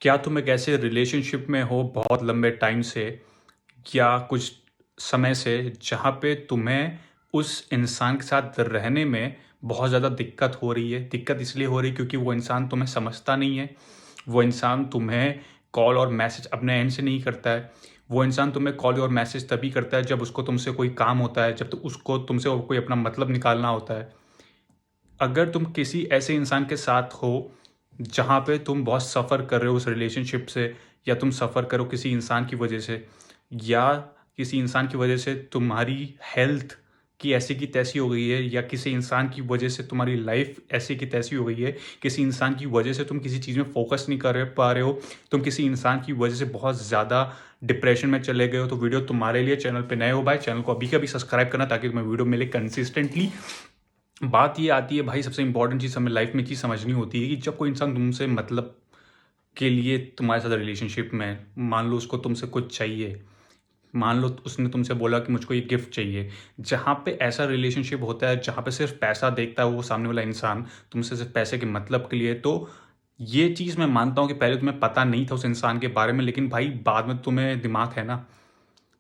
क्या तुम एक ऐसे रिलेशनशिप में हो बहुत लंबे टाइम से या कुछ समय से जहाँ पे तुम्हें उस इंसान के साथ रहने में बहुत ज़्यादा दिक्कत हो रही है? दिक्कत इसलिए हो रही है क्योंकि वो इंसान तुम्हें समझता नहीं है। वो इंसान तुम्हें कॉल और मैसेज अपने एंड से नहीं करता है। वो इंसान तुम्हें कॉल और मैसेज तभी करता है जब उसको तुमसे कोई काम होता है, जब तो उसको तुमसे और कोई अपना मतलब निकालना होता है। अगर तुम किसी ऐसे इंसान के साथ हो जहाँ पे तुम बहुत सफ़र कर रहे हो उस रिलेशनशिप से, या तुम सफ़र करो किसी इंसान की वजह से, या किसी इंसान की वजह से तुम्हारी हेल्थ की ऐसी की तैसी हो गई है, या किसी इंसान की वजह से तुम्हारी लाइफ ऐसी की तैसी हो गई है, किसी इंसान की वजह से तुम किसी चीज़ में फोकस नहीं कर पा रहे हो, तुम किसी इंसान की वजह से बहुत ज़्यादा डिप्रेशन में चले गए हो, तो वीडियो तुम्हारे लिए। चैनल पे नए हो भाई, चैनल को अभी के अभी सब्सक्राइब करना ताकि तुम्हें वीडियो मिले कंसिस्टेंटली। बात ये आती है भाई, सबसे इंपॉर्टेंट चीज़ हमें लाइफ में चीज़ समझनी होती है कि जब कोई इंसान तुमसे मतलब के लिए तुम्हारे साथ रिलेशनशिप में है, मान लो उसको तुमसे कुछ चाहिए, मान लो उसने तुमसे बोला कि मुझको ये गिफ्ट चाहिए। जहाँ पे ऐसा रिलेशनशिप होता है जहाँ पे सिर्फ पैसा देखता है वो सामने वाला इंसान तुमसे सिर्फ पैसे के मतलब के लिए, तो ये चीज़ मैं मानता हूँ कि पहले तुम्हें पता नहीं था उस इंसान के बारे में, लेकिन भाई बाद में तुम्हें दिमाग है ना।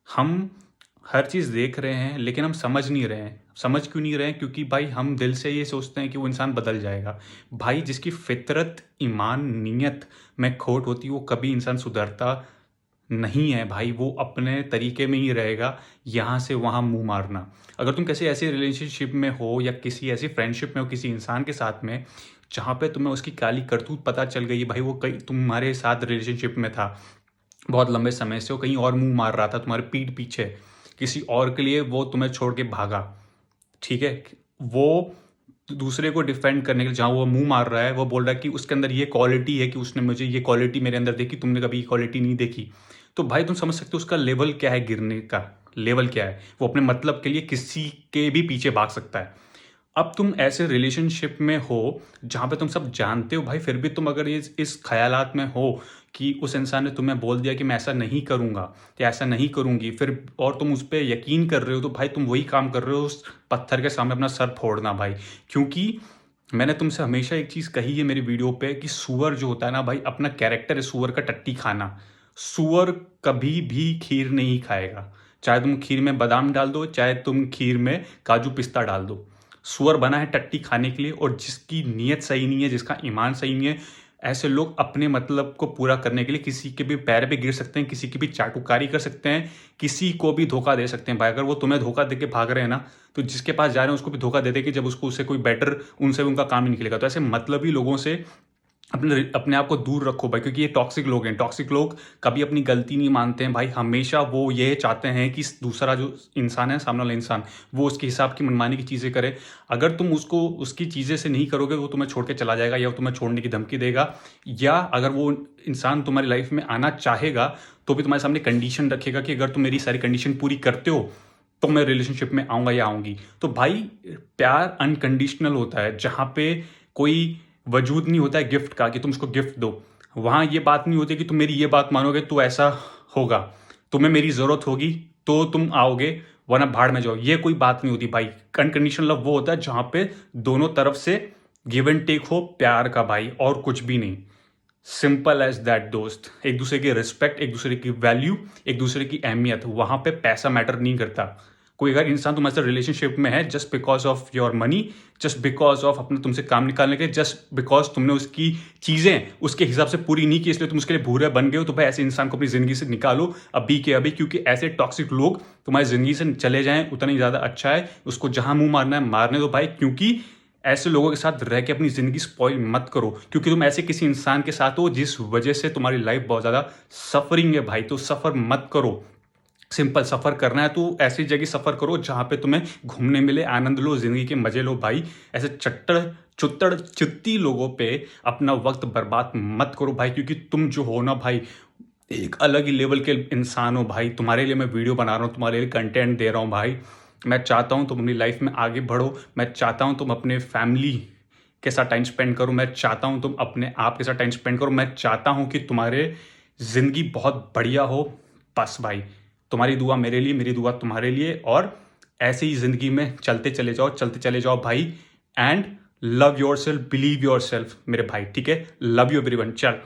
हम हर चीज़ देख रहे हैं लेकिन हम समझ नहीं रहे हैं। समझ क्यों नहीं रहे हैं? क्योंकि भाई हम दिल से ये सोचते हैं कि वो इंसान बदल जाएगा। भाई जिसकी फ़ितरत, ईमान, नीयत में खोट होती है वो कभी इंसान सुधरता नहीं है भाई, वो अपने तरीके में ही रहेगा, यहाँ से वहाँ मुँह मारना। अगर तुम किसी ऐसी रिलेशनशिप में हो या किसी ऐसी फ्रेंडशिप में हो किसी इंसान के साथ में, जहाँ पे तुम्हें उसकी काली करतूत पता चल गई है, भाई वो कहीं तुम्हारे साथ रिलेशनशिप में था, बहुत लंबे समय से वो कहीं और मुँह मार रहा था तुम्हारे पीठ पीछे, किसी और के लिए वो तुम्हें छोड़ के भागा, ठीक है? वो दूसरे को डिफेंड करने के लिए जहाँ वो मुँह मार रहा है, वो बोल रहा है कि उसके अंदर ये क्वालिटी है कि उसने मुझे ये क्वालिटी मेरे अंदर देखी, तुमने कभी ये क्वालिटी नहीं देखी। तो भाई तुम समझ सकते हो उसका लेवल क्या है, गिरने का लेवल क्या है। वो अपने मतलब के लिए किसी के भी पीछे भाग सकता है। अब तुम ऐसे रिलेशनशिप में हो जहाँ पे तुम सब जानते हो भाई, फिर भी तुम अगर इस ख़यालात में हो कि उस इंसान ने तुम्हें बोल दिया कि मैं ऐसा नहीं करूँगा या ऐसा नहीं करूँगी, फिर और तुम उस पे यकीन कर रहे हो, तो भाई तुम वही काम कर रहे हो, उस पत्थर के सामने अपना सर फोड़ना भाई। क्योंकि मैंने तुमसे हमेशा एक चीज़ कही है मेरी वीडियो पे कि सूअर जो होता है ना भाई, अपना कैरेक्टर है सूअर का टट्टी खाना। सूअर कभी भी खीर नहीं खाएगा, चाहे तुम खीर में बादाम डाल दो, चाहे तुम खीर में काजू पिस्ता डाल दो। सूअर बना है टट्टी खाने के लिए, और जिसकी नीयत सही नहीं है, जिसका ईमान सही नहीं है, ऐसे लोग अपने मतलब को पूरा करने के लिए किसी के भी पैर पे गिर सकते हैं, किसी की भी चाटुकारी कर सकते हैं, किसी को भी धोखा दे सकते हैं भाई। अगर वो तुम्हें धोखा दे के भाग रहे हैं ना, तो जिसके पास जा रहे हैं उसको भी धोखा दे दे कि जब उसको उससे कोई बेटर, उनसे भी उनका काम नहीं निकलेगा। तो ऐसे मतलबी लोगों से अपने अपने आप को दूर रखो भाई, क्योंकि ये टॉक्सिक लोग हैं। टॉक्सिक लोग कभी अपनी गलती नहीं मानते हैं भाई, हमेशा वो ये चाहते हैं कि दूसरा जो इंसान है, सामने वाला इंसान, वो उसके हिसाब की मनमानी की चीज़ें करे। अगर तुम उसको उसकी चीज़ें से नहीं करोगे, वो तुम्हें छोड़ के चला जाएगा या वो तुम्हें छोड़ने की धमकी देगा, या अगर वो इंसान तुम्हारी लाइफ में आना चाहेगा तो भी तुम्हारे सामने कंडीशन रखेगा कि अगर तुम मेरी सारी कंडीशन पूरी करते हो तो मैं रिलेशनशिप में आऊँगा या आऊँगी। तो भाई प्यार अनकंडीशनल होता है, जहाँ पे कोई वजूद नहीं होता है गिफ्ट का कि तुम उसको गिफ्ट दो। वहाँ ये बात नहीं होती कि तुम मेरी ये बात मानोगे तो ऐसा होगा, तुम्हें मेरी ज़रूरत होगी तो तुम आओगे, वरना भाड़ में जाओ, ये कोई बात नहीं होती भाई। अनकंडीशनल लव वो होता है जहाँ पे दोनों तरफ से गिव एंड टेक हो, प्यार का भाई, और कुछ भी नहीं। सिंपल एज दैट दोस्त। एक दूसरे की रिस्पेक्ट, एक दूसरे की वैल्यू, एक दूसरे की अहमियत, वहाँ पे पैसा मैटर नहीं करता। कोई अगर इंसान तुम्हारे साथ रिलेशनशिप में है just because of your money, just because of अपने तुमसे काम निकालने के, जस्ट बिकॉज तुमने उसकी चीज़ें उसके हिसाब से पूरी नहीं की इसलिए तुम उसके लिए भूरे बन गए हो, तो भाई ऐसे इंसान को अपनी ज़िंदगी से निकालो अभी के अभी। क्योंकि ऐसे टॉक्सिक लोग तुम्हारी ज़िंदगी से चले जाएं उतना ही ज़्यादा अच्छा है। उसको जहाँ मुंह मारना है मारने दो भाई, क्योंकि ऐसे लोगों के साथ रह के अपनी ज़िंदगी स्पॉइल मत करो। क्योंकि तुम ऐसे किसी इंसान के साथ हो जिस वजह से तुम्हारी लाइफ बहुत ज़्यादा सफरिंग है भाई, तो सफ़र मत करो। सिंपल सफ़र करना है तो ऐसी जगह सफ़र करो जहाँ पे तुम्हें घूमने मिले, आनंद लो, ज़िंदगी के मज़े लो भाई। ऐसे चट्टर चुत्तर चित्ती लोगों पे अपना वक्त बर्बाद मत करो भाई, क्योंकि तुम जो हो ना भाई, एक अलग ही लेवल के इंसान हो भाई। तुम्हारे लिए मैं वीडियो बना रहा हूँ, तुम्हारे लिए कंटेंट दे रहा हूँ भाई। मैं चाहता हूँ तुम अपनी लाइफ में आगे बढ़ो, मैं चाहता हूँ तुम अपने फैमिली के साथ टाइम स्पेंड करो, मैं चाहता हूँ तुम अपने आप के साथ टाइम स्पेंड करो, मैं चाहता हूँ कि तुम्हारे ज़िंदगी बहुत बढ़िया हो। बस भाई, तुम्हारी दुआ मेरे लिए, मेरी दुआ तुम्हारे लिए, और ऐसे ही ज़िंदगी में चलते चले जाओ भाई। And love your self, believe your self मेरे भाई, ठीक है? Love you everyone. चल।